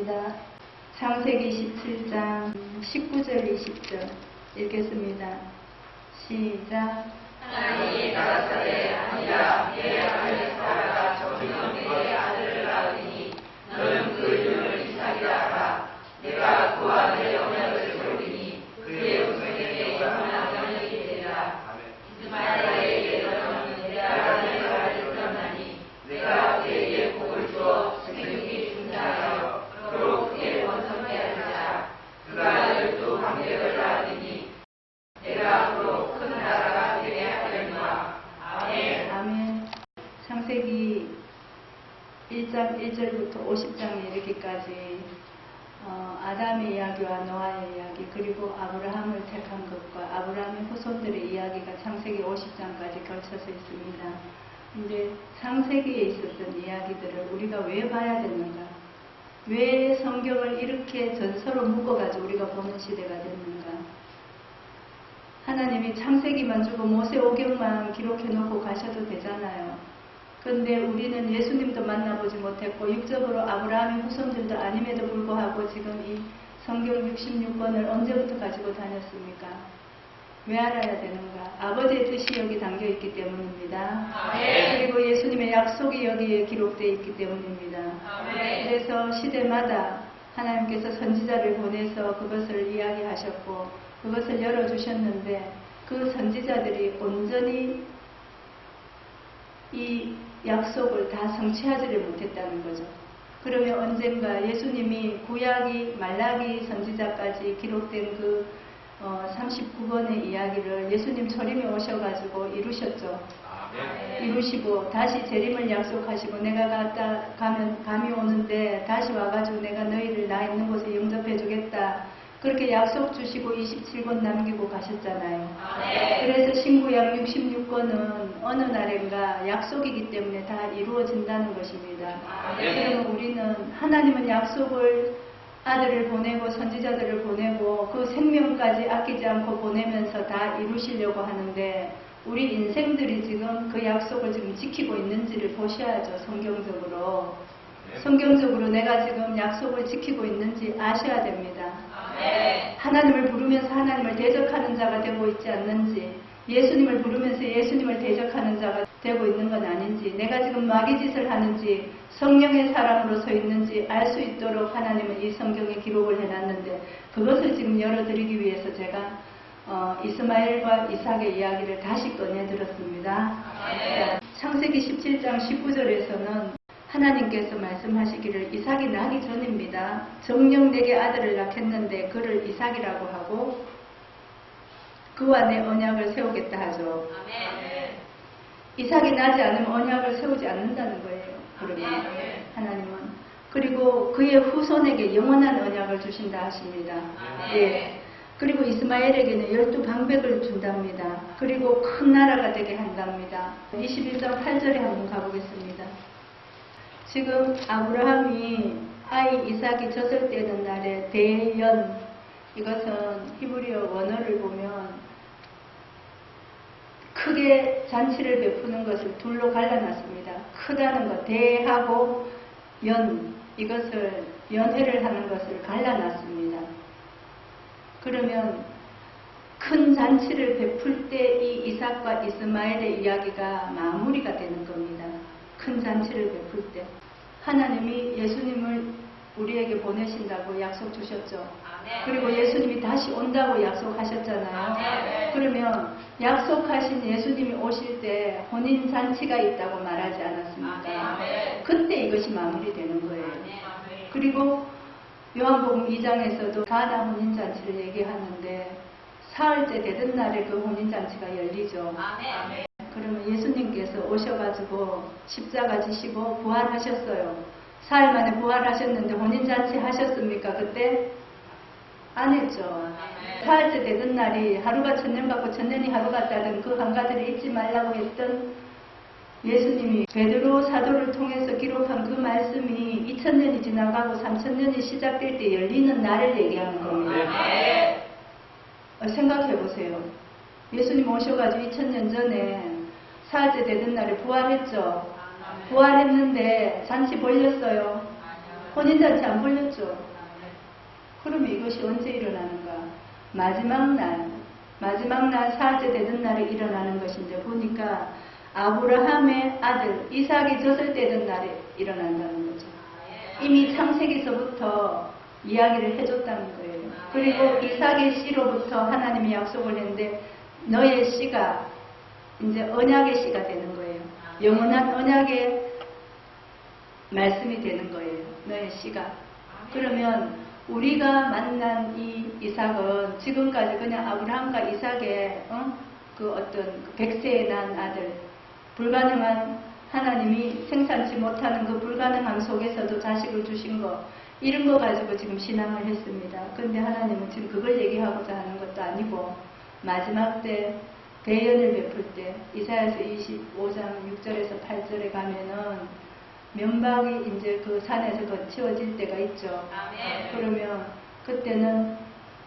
읽겠습니다. 창세기 17장 19절 20절 읽겠습니다. 시작. 하나님이 가라사대 아니라 내 아들 사라가 정령 내게 아들을 낳으니 너는 그 이름을 이삭이라 하라. 내가 그와 내 언약을 세우리니 그의 후손에게 영원한 언약이 되리라. 이스마엘에게 너는 내 아들을 가르쳤나니 내가 그에게 복을 주어 생육이 중자하여 그로 그의 번성케 하리라. 그가 12 방백을 낳으리니 내가 그로 큰 나라가 되게 하려니와. 아멘. 아멘. 창세기 1장 1절부터 50장 이르기까지 아담의 이야기와 노아의 이야기, 그리고 아브라함을 택한 것과 아브라함의 후손들의 이야기가 창세기 50장까지 걸쳐서 있습니다. 이제 창세기에 있었던 이야기들을 우리가 왜 봐야 되는가? 왜 성경을 이렇게 전서로 묶어가지고 우리가 보는 시대가 됐는가? 하나님이 창세기만 주고 모세오경만 기록해놓고 가셔도 되잖아요. 그런데 우리는 예수님도 만나보지 못했고 육적으로 아브라함의 후손들도 아님에도 불구하고 지금 이 성경 66권을 언제부터 가지고 다녔습니까? 왜 알아야 되는가? 아버지의 뜻이 여기 담겨있기 때문입니다. 아멘. 그리고 예수님의 약속이 여기에 기록되어 있기 때문입니다. 아멘. 그래서 시대마다 하나님께서 선지자를 보내서 그것을 이야기하셨고 그것을 열어주셨는데 그 선지자들이 온전히 이 약속을 다 성취하지를 못했다는 거죠. 그러면 언젠가 예수님이 구약이 말라기 선지자까지 기록된 그 39권의 이야기를 예수님 초림에 오셔가지고 이루셨죠. 이루시고 다시 재림을 약속하시고 내가 가면 감이 오는데 다시 와가지고 내가 너희를 나 있는 곳에 영접해 주겠다. 그렇게 약속 주시고 27권 남기고 가셨잖아요. 그래서 신구약 66권은 어느 날인가 약속이기 때문에 다 이루어진다는 것입니다. 그러면 우리는 하나님은 약속을 아들을 보내고 선지자들을 보내고 그 생명까지 아끼지 않고 보내면서 다 이루시려고 하는데 우리 인생들이 지금 그 약속을 지금 지키고 있는지를 보셔야죠. 성경적으로. 성경적으로 내가 지금 약속을 지키고 있는지 아셔야 됩니다. 하나님을 부르면서 하나님을 대적하는 자가 되고 있지 않는지, 예수님을 부르면서 예수님을 대적하는 자가 되고 있는 건 아닌지, 내가 지금 마귀짓을 하는지 성령의 사람으로 서 있는지 알 수 있도록 하나님은 이 성경에 기록을 해놨는데 그것을 지금 열어드리기 위해서 제가 이스마엘과 이삭의 이야기를 다시 꺼내들었습니다. 창세기 17장 19절에서는 하나님께서 말씀하시기를 이삭이 나기 전입니다. 정녕 내게 아들을 낳겠는데 그를 이삭이라고 하고 그와 내 언약을 세우겠다 하죠. 이삭이 나지 않으면 언약을 세우지 않는다는 거예요. 그러면 하나님은. 그리고 그의 후손에게 영원한 언약을 주신다 하십니다. 예. 그리고 이스마엘에게는 12 방백을 준답니다. 그리고 큰 나라가 되게 한답니다. 21장 8절에 한번 가보겠습니다. 지금 아브라함이 아이 이삭이 젖을 떼는 날에 대연, 이것은 히브리어 원어를 보면 크게 잔치를 베푸는 것을 둘로 갈라놨습니다. 크다는 것, 대하고 연, 이것을 연회를 하는 것을 갈라놨습니다. 그러면 큰 잔치를 베풀 때 이 이삭과 이스마엘의 이야기가 마무리가 되는 겁니다. 큰 잔치를 베풀 때 하나님이 예수님을 우리에게 보내신다고 약속 주셨죠. 그리고 예수님이 다시 온다고 약속하셨잖아요. 그러면 약속하신 예수님이 오실 때 혼인잔치가 있다고 말하지 않았습니까? 그때 이것이 마무리되는 거예요. 그리고 요한복음 2장에서도 가나 혼인잔치를 얘기하는데 사흘째 되던 날에 그 혼인잔치가 열리죠. 그러면 예수님께서 오셔가지고 십자가 지시고 부활하셨어요. 사흘 만에 부활하셨는데 혼인잔치 하셨습니까? 그때? 안 했죠. 사흘째 되던 날이 하루가 천년 같고 천년이 하루 같다던 그 한가지를 잊지 말라고 했던 예수님이 베드로 사도를 통해서 기록한 그 말씀이 2000년이 지나가고 3000년이 시작될 때 열리는 날을 얘기하는 겁니다. 생각해 보세요. 예수님 오셔가지고 2000년 전에 사흘째 되던 날에 부활했죠. 부활했는데 잔치 벌렸어요. 혼인잔치 안 벌렸죠. 그러면 이것이 언제 일어나는가? 마지막 날 사흘째 되던 날에 일어나는 것인데 보니까 아브라함의 아들 이삭이 젖을 떼던 날에 일어난다는 거죠. 이미 창세기서부터 이야기를 해줬다는 거예요. 그리고 이삭의 씨로부터 하나님이 약속을 했는데 너의 씨가 이제 언약의 씨가 되는 거예요. 영원한 언약의 말씀이 되는 거예요. 너의 씨가. 그러면 우리가 만난 이 이삭은 지금까지 그냥 아브라함과 이삭의 그 어떤 100세에 난 아들, 불가능한 하나님이 생산치 못하는 그 불가능함 속에서도 자식을 주신 거, 이런 거 가지고 지금 신앙을 했습니다. 그런데 하나님은 지금 그걸 얘기하고자 하는 것도 아니고 마지막 때 대연을 베풀 때 이사야서 25장 6절에서 8절에 가면은 면박이 이제 그 산에서 거치어질 때가 있죠. 그러면 그때는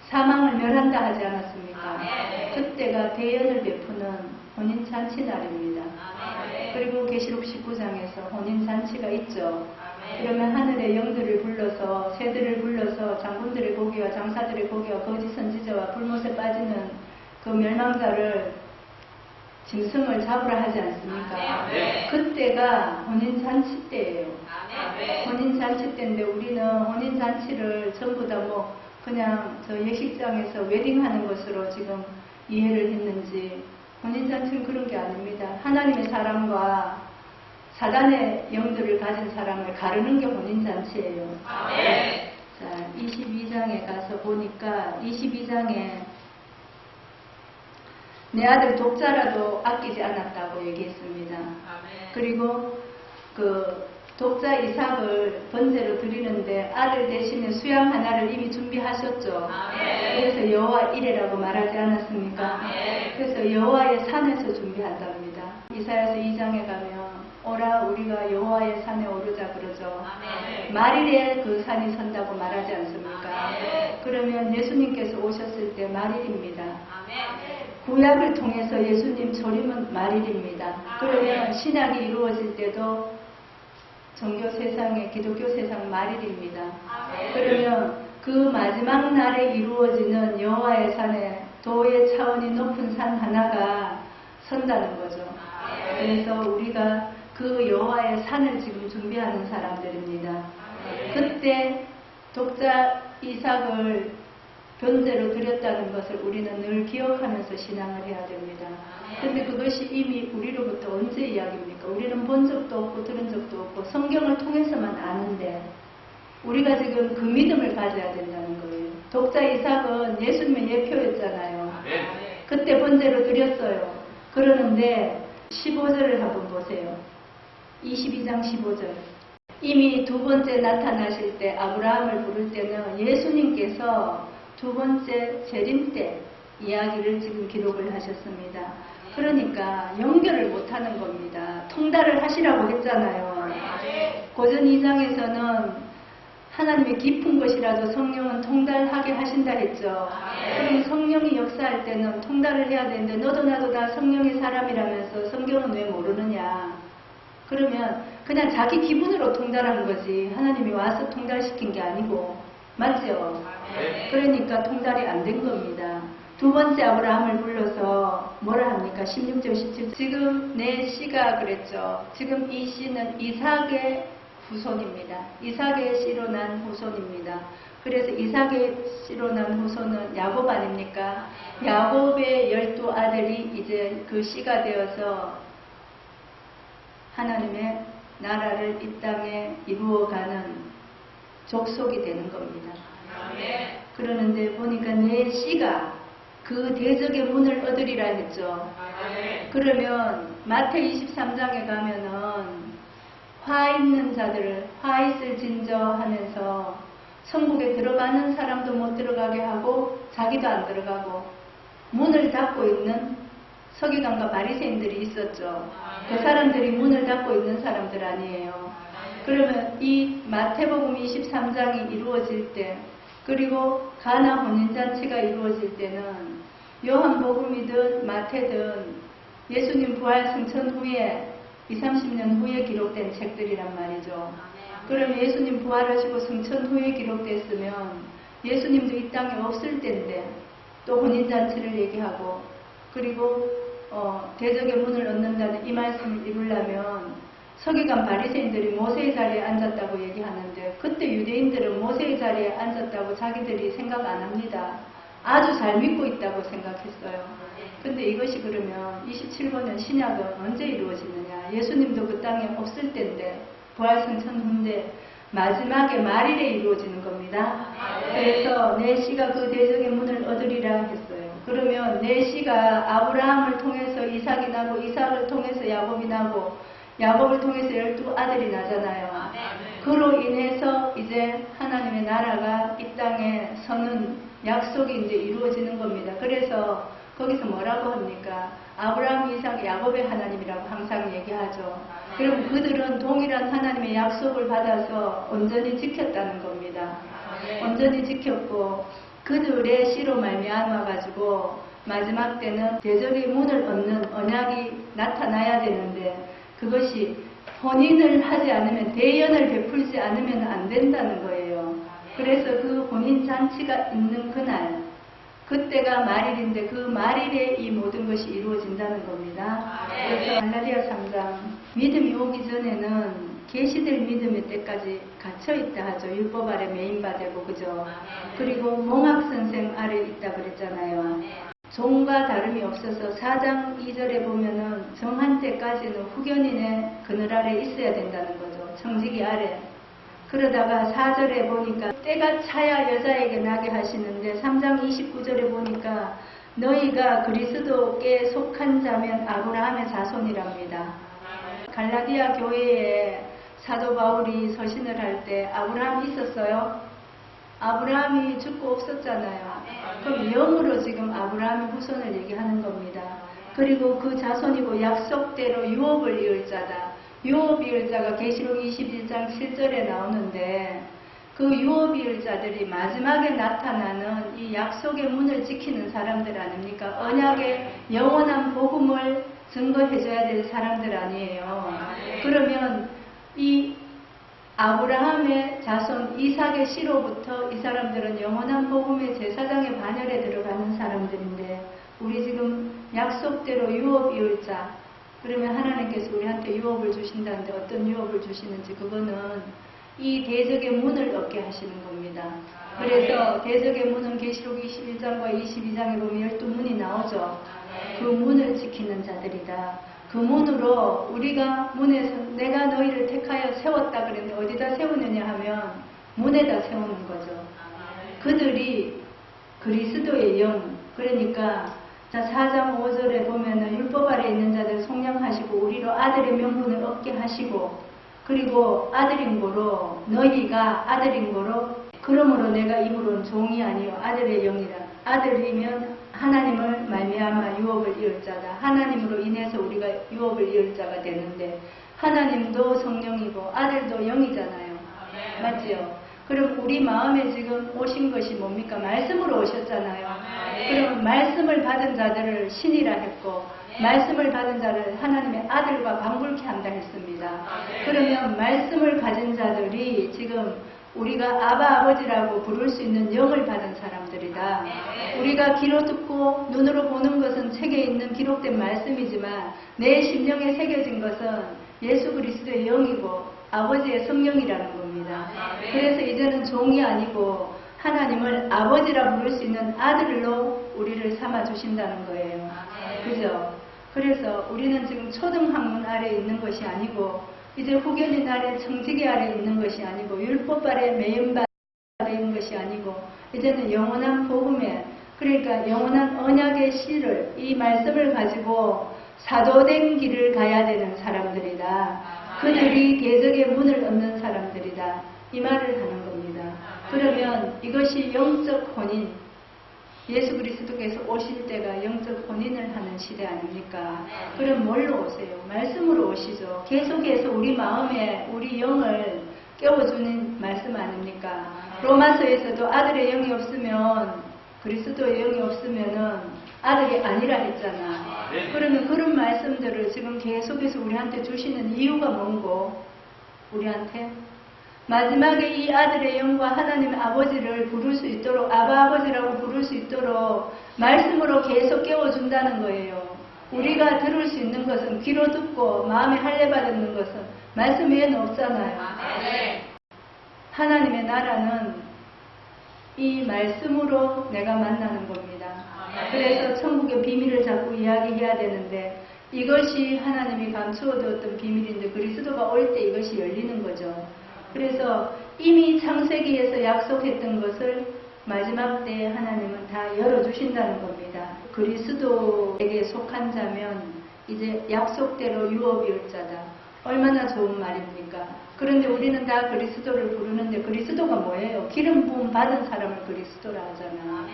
사망을 멸한다 하지 않았습니까? 그때가 대연을 베푸는 혼인잔치 날입니다. 그리고 계시록 19장에서 혼인잔치가 있죠. 그러면 하늘의 영들을 불러서 새들을 불러서 장군들의 고기와 장사들의 고기와 거짓 선지자와 불못에 빠지는 그 멸망자를 짐승을 잡으라 하지 않습니까? 그때가 혼인잔치 때예요. 혼인잔치 때인데 우리는 혼인잔치를 전부 다 뭐 그냥 저 예식장에서 웨딩하는 것으로 지금 이해를 했는지 혼인잔치는 그런 게 아닙니다. 하나님의 사람과 사단의 영들을 가진 사람을 가르는 게 혼인잔치예요. 자, 22장에 가서 보니까 22장에 내 아들 독자라도 아끼지 않았다고 얘기했습니다. 그리고 그 독자 이삭을 번제로 드리는데 아들 대신에 수양 하나를 이미 준비하셨죠. 그래서 여호와 이레라고 말하지 않았습니까? 그래서 여호와의 산에서 준비한답니다. 이사야서 2장에 가면 오라 우리가 여호와의 산에 오르자 그러죠. 말일에 그 산이 선다고 말하지 않습니까? 그러면 예수님께서 오셨을 때 말일입니다. 구약을 통해서 예수님 초림은 말일입니다. 그러면 신약이 이루어질 때도 종교 세상에 기독교 세상 말일입니다. 그러면 그 마지막 날에 이루어지는 여호와의 산에 도의 차원이 높은 산 하나가 선다는 거죠. 그래서 우리가 그 여호와의 산을 지금 준비하는 사람들입니다. 그때 독자 이삭을 변제로 드렸다는 것을 우리는 늘 기억하면서 신앙을 해야 됩니다. 그런데 그것이 이미 우리로부터 언제 이야기입니까? 우리는 본 적도 없고 들은 적도 없고 성경을 통해서만 아는데 우리가 지금 그 믿음을 가져야 된다는 거예요. 독자 이삭은 예수님의 예표였잖아요. 그때 번제로 드렸어요. 그러는데 15절을 한번 보세요. 22장 15절. 이미 두 번째 나타나실 때 아브라함을 부를 때는 예수님께서 두 번째 재림 때 이야기를 지금 기록을 하셨습니다. 그러니까 연결을 못하는 겁니다. 통달을 하시라고 했잖아요. 고전 2장에서는 하나님의 깊은 것이라도 성령은 통달하게 하신다 했죠. 그럼 성령이 역사할 때는 통달을 해야 되는데 너도 나도 다 성령의 사람이라면서 성경은 왜 모르느냐. 그러면 그냥 자기 기분으로 통달한 거지 하나님이 와서 통달시킨 게 아니고 맞죠? 그러니까 통달이 안 된 겁니다. 두 번째 아브라함을 불러서 뭐라 합니까? 16절 17절. 지금 내 씨가 그랬죠. 지금 이 씨는 이삭의 후손입니다. 이삭의 씨로 난 후손입니다. 그래서 이삭의 씨로 난 후손은 야곱 아닙니까? 야곱의 12아들이 이제 그 씨가 되어서 하나님의 나라를 이 땅에 이루어가는 족속이 되는 겁니다. 그러는데 보니까 내 씨가 그 대적의 문을 얻으리라 했죠. 그러면 마태 23장에 가면은 화 있는 자들을 화 있을 진저 하면서 천국에 들어가는 사람도 못 들어가게 하고 자기도 안 들어가고 문을 닫고 있는 서기관과 바리새인들이 있었죠. 그 사람들이 문을 닫고 있는 사람들 아니에요. 그러면 이 마태복음 23장이 이루어질 때 그리고 가나 혼인잔치가 이루어질 때는 요한복음이든 마태든 예수님 부활 승천 후에 20-30년 후에 기록된 책들이란 말이죠. 그럼 예수님 부활하시고 승천 후에 기록됐으면 예수님도 이 땅에 없을 때인데 또 혼인잔치를 얘기하고 그리고 대적의 문을 얻는다는 이 말씀을 이루려면 서기관 바리새인들이 모세의 자리에 앉았다고 얘기하는데 그때 유대인들은 모세의 자리에 앉았다고 자기들이 생각 안 합니다. 아주 잘 믿고 있다고 생각했어요. 근데 이것이 그러면 27번의 신약은 언제 이루어지느냐? 예수님도 그 땅에 없을 때인데 부활승천 후인데 마지막에 말일에 이루어지는 겁니다. 그래서 내 씨가 그 대적의 문을 얻으리라 했어요. 그러면 내 씨가 아브라함을 통해서 이삭이 나고 이삭을 통해서 야곱이 나고 야곱을 통해서 12아들이 나잖아요. 그로 인해서 이제 하나님의 나라가 이 땅에 서는 약속이 이제 이루어지는 겁니다. 그래서 거기서 뭐라고 합니까? 아브라함, 이삭, 야곱의 하나님이라고 항상 얘기하죠. 그럼 그들은 동일한 하나님의 약속을 받아서 온전히 지켰다는 겁니다. 온전히 지켰고 그들의 씨로 말미암아 가지고 마지막 때는 대적의 문을 얻는 언약이 나타나야 되는데 그것이 혼인을 하지 않으면 대연을 베풀지 않으면 안 된다는 거예요. 그래서 그 혼인 잔치가 있는 그날 그때가 말일인데 그 말일에 이 모든 것이 이루어진다는 겁니다. 그래서 갈라디아 3장 믿음이 오기 전에는 계시될 믿음의 때까지 갇혀있다 하죠. 율법 아래 매인바되고 그죠. 그리고 몽학선생 아래 있다 그랬잖아요. 종과 다름이 없어서 4장 2절에 보면은 정한 때까지는 후견인의 그늘 아래 있어야 된다는 거죠. 청지기 아래. 그러다가 4절에 보니까 때가 차야 여자에게 나게 하시는데 3장 29절에 보니까 너희가 그리스도께 속한 자면 아브라함의 자손이랍니다. 갈라디아 교회에 사도 바울이 서신을 할 때 아브라함이 있었어요? 아브라함이 죽고 없었잖아요. 그럼 영으로 지금 아브라함의 후손을 얘기하는 겁니다. 그리고 그 자손이고 약속대로 유업을 이을 자다. 유업 이을 자가 계시록 21장 7절에 나오는데 그 유업 이을 자들이 마지막에 나타나는 이 약속의 문을 지키는 사람들 아닙니까? 언약의 영원한 복음을 증거해줘야 될 사람들 아니에요. 그러면 이 아브라함의 자손 이삭의 씨로부터 이 사람들은 영원한 복음의 제사장의 반열에 들어가는 사람들인데 우리 지금 약속대로 유업 이을 자 그러면 하나님께서 우리한테 유업을 주신다는데 어떤 유업을 주시는지 그거는 이 대적의 문을 얻게 하시는 겁니다. 그래서 대적의 문은 계시록 21장과 22장에 보면 12문이 나오죠. 그 문을 지키는 자들이다. 그 문으로 우리가 문에서 내가 너희를 택하여 세웠다 그랬는데 어디다 세우느냐 하면 문에다 세우는 거죠. 그들이 그리스도의 영 그러니까 자 4장 5절에 보면은 율법 아래 있는 자들 속량하시고 우리로 아들의 명분을 얻게 하시고 그리고 아들인 고로 너희가 아들인 고로 그러므로 내가 입으로는 종이 아니요 아들의 영이라. 아들이면 하나님을 말미암아 유업을 이을 자다. 하나님으로 인해서 우리가 유업을 이을 자가 되는데 하나님도 성령이고 아들도 영이잖아요. 맞지요? 그럼 우리 마음에 지금 오신 것이 뭡니까? 말씀으로 오셨잖아요. 그럼 말씀을 받은 자들을 신이라 했고 말씀을 받은 자를 하나님의 아들과 방불케 한다 했습니다. 그러면 말씀을 가진 자들이 지금 우리가 아바 아버지라고 부를 수 있는 영을 받은 사람들이다. 우리가 귀로 듣고 눈으로 보는 것은 책에 있는 기록된 말씀이지만 내 심령에 새겨진 것은 예수 그리스도의 영이고 아버지의 성령이라는 겁니다. 그래서 이제는 종이 아니고 하나님을 아버지라 부를 수 있는 아들로 우리를 삼아 주신다는 거예요. 그죠? 그래서 우리는 지금 초등학문 아래에 있는 것이 아니고 이제 후견인 아래 청지기 아래 있는 것이 아니고 율법 아래 매연바 아래 있는 것이 아니고 이제는 영원한 복음에 그러니까 영원한 언약의 씨를 이 말씀을 가지고 사도된 길을 가야 되는 사람들이다. 그들이 대적의 문을 얻는 사람들이다. 이 말을 하는 겁니다. 그러면 이것이 영적 혼인 예수 그리스도께서 오실 때가 영적 혼인을 하는 시대 아닙니까? 그럼 뭘로 오세요? 말씀으로 오시죠. 계속해서 우리 마음에 우리 영을 깨워주는 말씀 아닙니까? 로마서에서도 아들의 영이 없으면 그리스도의 영이 없으면은 아들이 아니라 했잖아. 그러면 그런 말씀들을 지금 계속해서 우리한테 주시는 이유가 뭔고? 우리한테 마지막에 이 아들의 영과 하나님 아버지를 부를 수 있도록, 아바 아버지라고 부를 수 있도록 말씀으로 계속 깨워준다는 거예요. 우리가 들을 수 있는 것은 귀로 듣고 마음에 할례받는 것은 말씀 외에는 없잖아요. 하나님의 나라는 이 말씀으로 내가 만나는 겁니다. 그래서 천국의 비밀을 자꾸 이야기해야 되는데 이것이 하나님이 감추어두었던 비밀인데 그리스도가 올 때 이것이 열리는 거죠. 그래서 이미 창세기에서 약속했던 것을 마지막 때에 하나님은 다 열어주신다는 겁니다. 그리스도에게 속한 자면 이제 약속대로 유업이을 자다. 얼마나 좋은 말입니까? 그런데 우리는 다 그리스도를 부르는데 그리스도가 뭐예요? 기름 부음 받은 사람을 그리스도라 하잖아요.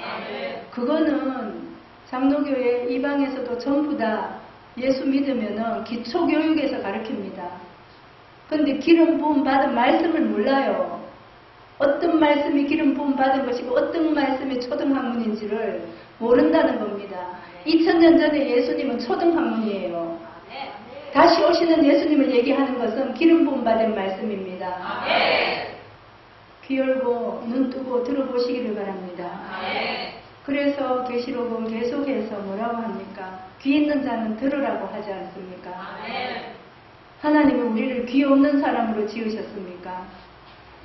그거는 장로교회 이방에서도 전부 다 예수 믿으면은 기초교육에서 가르칩니다. 근데 기름 부음 받은 말씀을 몰라요. 어떤 말씀이 기름 부음 받은 것이고 어떤 말씀이 초등학문인지를 모른다는 겁니다. 2000년 전에 예수님은 초등학문이에요. 다시 오시는 예수님을 얘기하는 것은 기름 부음 받은 말씀입니다. 귀 열고 눈 뜨고 들어보시기를 바랍니다. 그래서 계시록은 계속해서 뭐라고 합니까? 귀 있는 자는 들으라고 하지 않습니까? 하나님은 우리를 귀 없는 사람으로 지으셨습니까?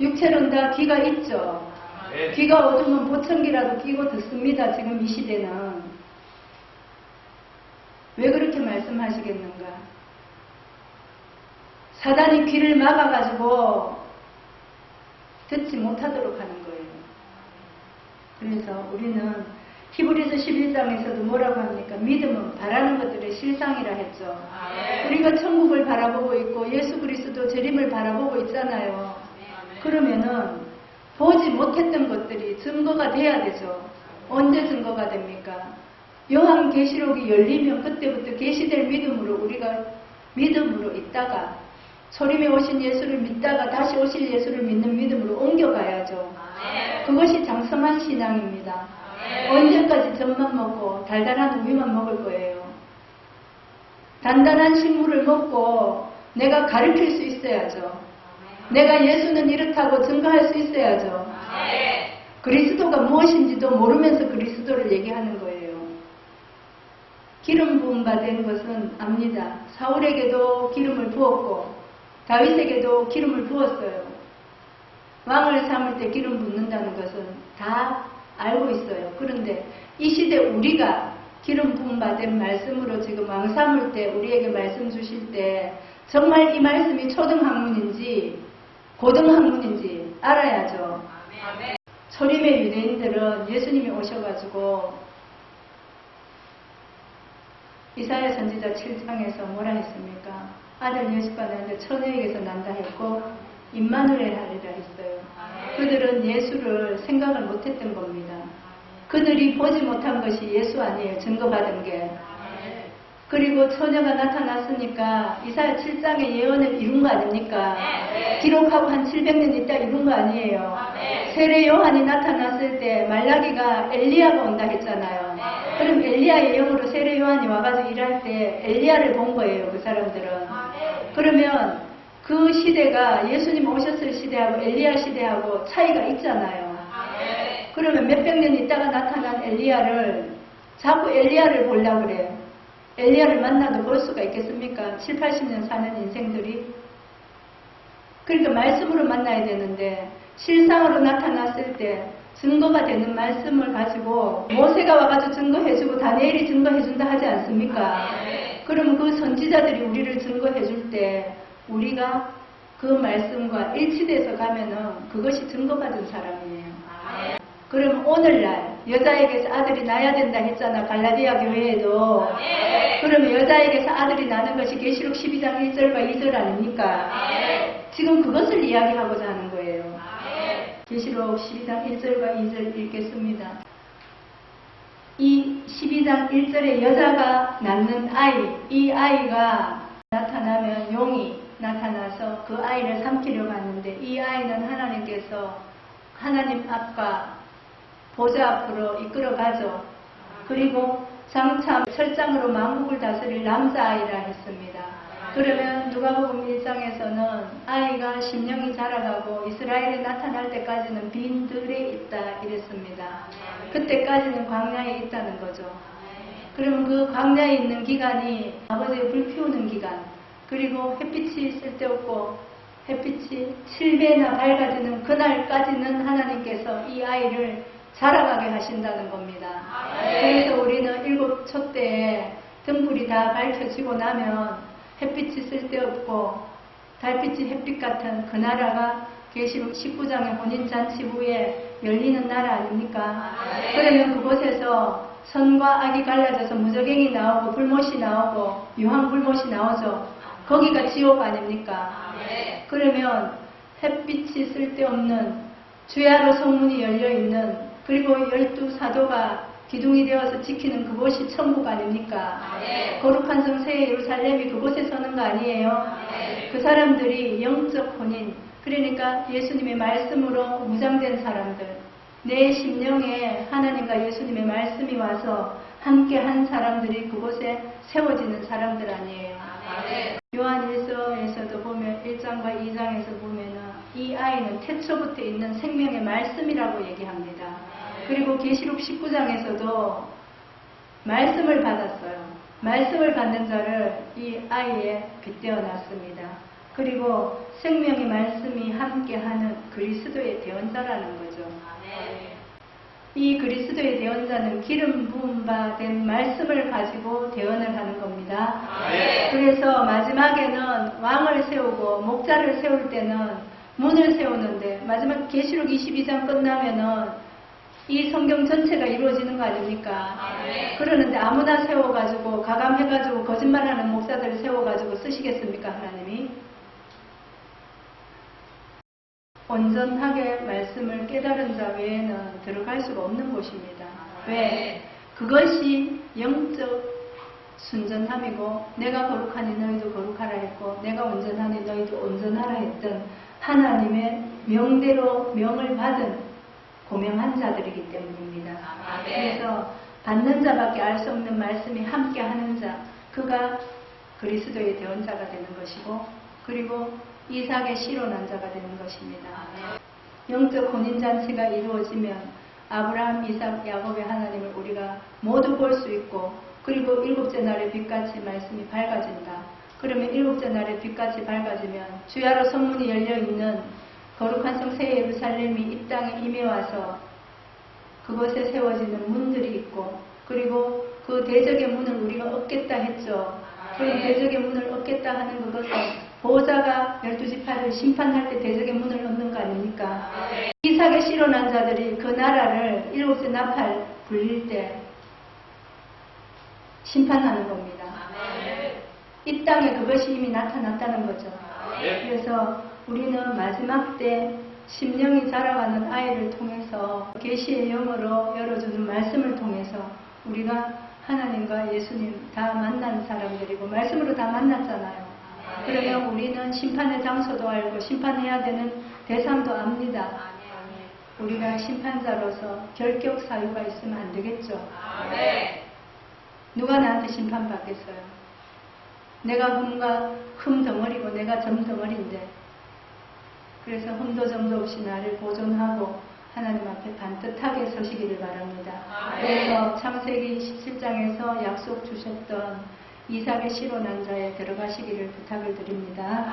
육체는 다 귀가 있죠. 귀가 어두면 보청기라도 끼고 듣습니다. 지금 이 시대는. 왜 그렇게 말씀하시겠는가? 사단이 귀를 막아가지고 듣지 못하도록 하는 거예요. 그래서 우리는 히브리서 11장에서도 뭐라고 합니까? 믿음은 바라는 것들의 실상이라 했죠. 우리가 천국을 바라보고 있고 예수 그리스도 재림을 바라보고 있잖아요. 그러면은 보지 못했던 것들이 증거가 돼야 되죠. 언제 증거가 됩니까? 요한계시록이 열리면 그때부터 계시될 믿음으로 우리가 믿음으로 있다가 초림에 오신 예수를 믿다가 다시 오실 예수를 믿는 믿음으로 옮겨가야죠. 그것이 장성한 신앙입니다. 언제까지 젖만 먹고 달달한 우유만 먹을 거예요. 단단한 식물을 먹고 내가 가르칠 수 있어야죠. 내가 예수는 이렇다고 증거할 수 있어야죠. 그리스도가 무엇인지도 모르면서 그리스도를 얘기하는 거예요. 기름 부음 받은 것은 압니다. 사울에게도 기름을 부었고 다윗에게도 기름을 부었어요. 왕을 삼을 때 기름 붓는다는 것은 다 알고 있어요. 그런데 이 시대 우리가 기름 부음 받은 말씀으로 지금 왕 삼을 때 우리에게 말씀 주실 때 정말 이 말씀이 초등학문인지 고등학문인지 알아야죠. 초림의 유대인들은 예수님이 오셔가지고 이사야 선지자 7장에서 뭐라 했습니까? 아들 예수가 나는데 처녀에게서 난다 했고 임마누엘 하리라 했어요. 그들은 예수를 생각을 못했던 겁니다. 그들이 보지 못한 것이 예수 아니에요. 증거받은 게. 그리고 처녀가 나타났으니까 이사야 7장의 예언을 이룬 거 아닙니까? 기록하고 한 700년 있다 이룬 거 아니에요. 세례 요한이 나타났을 때 말라기가 엘리야가 온다 했잖아요. 그럼 엘리야의 영으로 세례 요한이 와가지고 일할 때 엘리야를 본 거예요. 그 사람들은. 그러면 그 시대가 예수님 오셨을 시대하고 엘리야 시대하고 차이가 있잖아요. 그러면 몇백 년 있다가 나타난 엘리야를 자꾸 엘리야를 보려고 그래요. 엘리야를 만나도 볼 수가 있겠습니까? 7, 80년 사는 인생들이. 그러니까 말씀으로 만나야 되는데 실상으로 나타났을 때 증거가 되는 말씀을 가지고 모세가 와가지고 증거해주고 다니엘이 증거해준다 하지 않습니까? 그러면 그 선지자들이 우리를 증거해줄 때 우리가 그 말씀과 일치돼서 가면은 그것이 증거받은 사람이에요. 그럼 오늘날 여자에게서 아들이 나야 된다 했잖아. 갈라디아 교회에도. 그러면 여자에게서 아들이 나는 것이 계시록 12장 1절과 2절 아닙니까? 지금 그것을 이야기하고자 하는 거예요. 계시록 12장 1절과 2절 읽겠습니다. 이 12장 1절에 여자가 낳는 아이, 이 아이가 나타나면 용이 나타나서 그 아이를 삼키려고 하는데 이 아이는 하나님께서 하나님 앞과 보좌 앞으로 이끌어가죠. 그리고 장차 철장으로 만국을 다스릴 남자아이라 했습니다. 그러면 누가복음 1장에서는 아이가 심령이 자라가고 이스라엘에 나타날 때까지는 빈 들에 있다 이랬습니다. 그때까지는 광야에 있다는 거죠. 그러면 그 광야에 있는 기간이 아버지의 불 피우는 기간, 그리고 햇빛이 쓸데없고 햇빛이 7배나 밝아지는 그날까지는 하나님께서 이 아이를 자라가게 하신다는 겁니다. 그래서 우리는 일곱 초 때에 등불이 다 밝혀지고 나면 햇빛이 쓸데없고 달빛이 햇빛 같은 그 나라가 계시록 19장의 혼인잔치 후에 열리는 나라 아닙니까? 그러면 그곳에서 선과 악이 갈라져서 무저갱이 나오고 불못이 나오고 유황 불못이 나오죠. 거기가 지옥 아닙니까? 그러면 햇빛이 쓸데없는 주야로 성문이 열려있는, 그리고 12사도가 기둥이 되어서 지키는 그곳이 천국 아닙니까? 거룩한 성 새 예루살렘이 그곳에 서는 거 아니에요? 그 사람들이 영적 혼인, 그러니까 예수님의 말씀으로 무장된 사람들, 내 심령에 하나님과 예수님의 말씀이 와서 함께 한 사람들이 그곳에 세워지는 사람들 아니에요? 요한 1서에서도 보면 1장과 2장에서 보면은 이 아이는 태초부터 있는 생명의 말씀이라고 얘기합니다. 그리고 계시록 19장에서도 말씀을 받았어요. 말씀을 받는 자를 이 아이에 빗대어 놨습니다. 그리고 생명의 말씀이 함께하는 그리스도의 대언자라는 거죠. 이 그리스도의 대언자는 기름 부음 바 된 말씀을 가지고 대언을 하는 겁니다. 그래서 마지막에는 왕을 세우고 목자를 세울 때는 문을 세우는데, 마지막 계시록 22장 끝나면은 이 성경 전체가 이루어지는 거 아닙니까? 그러는데 아무나 세워가지고 가감해가지고 거짓말하는 목사들 세워가지고 쓰시겠습니까, 하나님이? 온전하게 말씀을 깨달은 자 외에는 들어갈 수가 없는 곳입니다. 왜? 그것이 영적 순전함이고, 내가 거룩하니 너희도 거룩하라 했고 내가 온전하니 너희도 온전하라 했던 하나님의 명대로 명을 받은 고명한 자들이기 때문입니다. 그래서 받는 자밖에 알 수 없는 말씀이 함께 하는 자, 그가 그리스도의 대언자가 되는 것이고, 그리고 이삭의 씨로 난 자가 되는 것입니다. 영적 혼인잔치가 이루어지면 아브라함, 이삭, 야곱의 하나님을 우리가 모두 볼 수 있고, 그리고 일곱째 날에 빛같이 말씀이 밝아진다. 그러면 일곱째 날에 빛같이 밝아지면 주야로 성문이 열려있는 거룩한 성 새 예루살렘이 이 땅에 임해와서 그곳에 세워지는 문들이 있고, 그리고 그 대적의 문을 우리가 얻겠다 했죠. 그 대적의 문을 얻겠다 하는 그것은 보호자가 12지파를 심판할 때 대적의 문을 얻는 거 아닙니까? 이삭의 씨로 난 자들이 그 나라를 일곱째 나팔 불릴 때 심판하는 겁니다. 이 땅에 그것이 이미 나타났다는 거죠. 그래서 우리는 마지막 때 심령이 자라가는 아이를 통해서 계시의 영으로 열어주는 말씀을 통해서 우리가 하나님과 예수님 다 만난 사람들이고 말씀으로 다 만났잖아요. 그러면 우리는 심판의 장소도 알고 심판해야 되는 대상도 압니다. 우리가 심판자로서 결격 사유가 있으면 안 되겠죠. 누가 나한테 심판받겠어요? 내가 흠 덩어리고 내가 점 덩어리인데, 그래서 흠도 점도 없이 나를 보존하고 하나님 앞에 반듯하게 서시기를 바랍니다. 그래서 창세기 17장에서 약속 주셨던 이삭의 씨로 난 자에 들어가시기를 부탁을 드립니다.